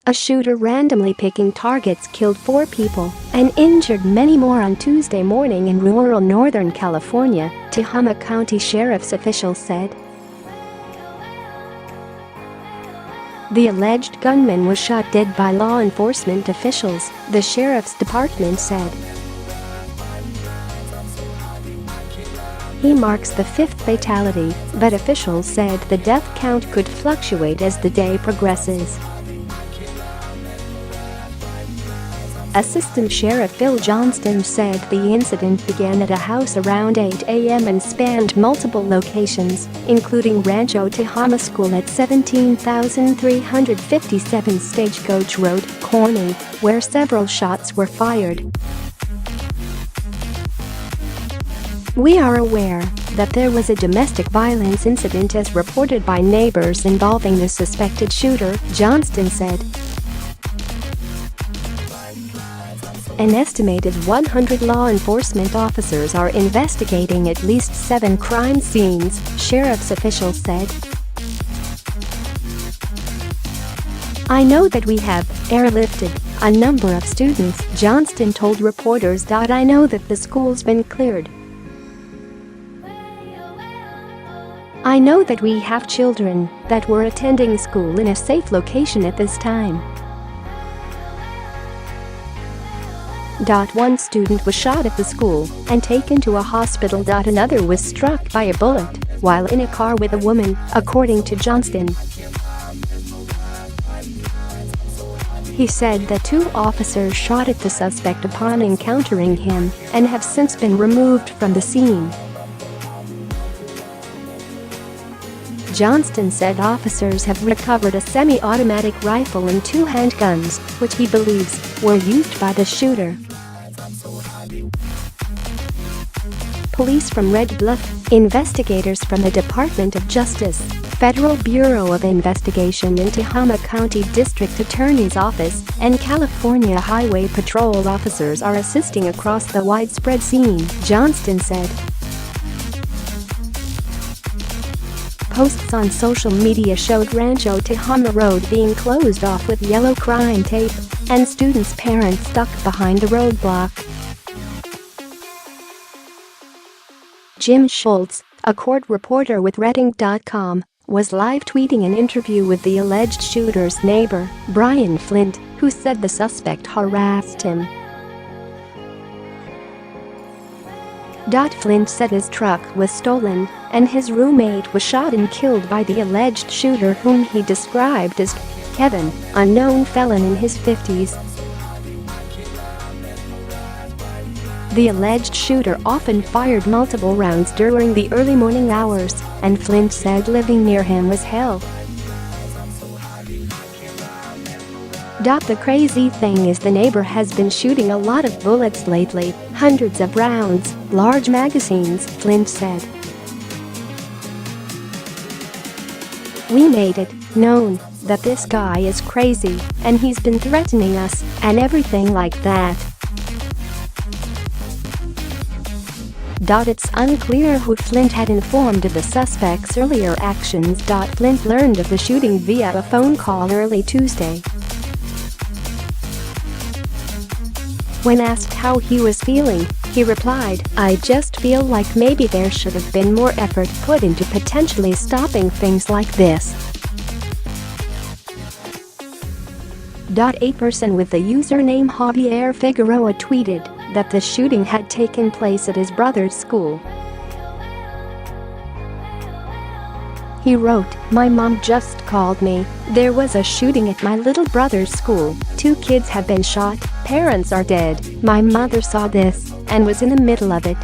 A shooter randomly picking targets killed 4 people and injured many more on Tuesday morning in rural Northern California, Tehama County Sheriff's officials said. The alleged gunman was shot dead by law enforcement officials, the sheriff's department said. He marks the 5th fatality, but officials said the death count could fluctuate as the day progresses. Assistant Sheriff Phil Johnston said the incident began at a house around 8 a.m. and spanned multiple locations, including Rancho Tehama School at 17,357 Stagecoach Road, Corning, where several shots were fired. "We are aware that there was a domestic violence incident as reported by neighbors involving the suspected shooter," Johnston said. An estimated 100 law enforcement officers are investigating at least 7 crime scenes, sheriff's officials said. "I know that we have airlifted a number of students," Johnston told reporters. "I know that the school's been cleared. I know that we have children that were attending school in a safe location at this time." One student was shot at the school and taken to a hospital. Another was struck by a bullet while in a car with a woman, according to Johnston. He said that 2 officers shot at the suspect upon encountering him and have since been removed from the scene. Johnston said officers have recovered a semi-automatic rifle and 2 handguns, which he believes were used by the shooter. Police from Red Bluff, investigators from the Department of Justice, Federal Bureau of Investigation and Tehama County District Attorney's Office, and California Highway Patrol officers are assisting across the widespread scene, Johnston said. Posts on social media showed Rancho Tehama Road being closed off with yellow crime tape and students' parents stuck behind the roadblock. Jim Schultz, a court reporter with Redding.com, was live tweeting an interview with the alleged shooter's neighbor, Brian Flint, who said the suspect harassed him. Flint said his truck was stolen and his roommate was shot and killed by the alleged shooter, whom he described as Kevin, a known felon in his 50s. The alleged shooter often fired multiple rounds during the early morning hours, and Flint said living near him was hell. The crazy thing is the neighbor has been shooting a lot of bullets lately, hundreds of rounds, large magazines, Flint said. "We made it known that this guy is crazy and he's been threatening us and everything like that." It's unclear who Flint had informed of the suspect's earlier actions. Flint learned of the shooting via a phone call early Tuesday. When asked how he was feeling, he replied, "I just feel like maybe there should have been more effort put into potentially stopping things like this." A person with the username Javier Figueroa tweeted that the shooting had taken place at his brother's school. He wrote, "My mom just called me. There was a shooting at my little brother's school. 2 kids have been shot, parents are dead. My mother saw this and was in the middle of it."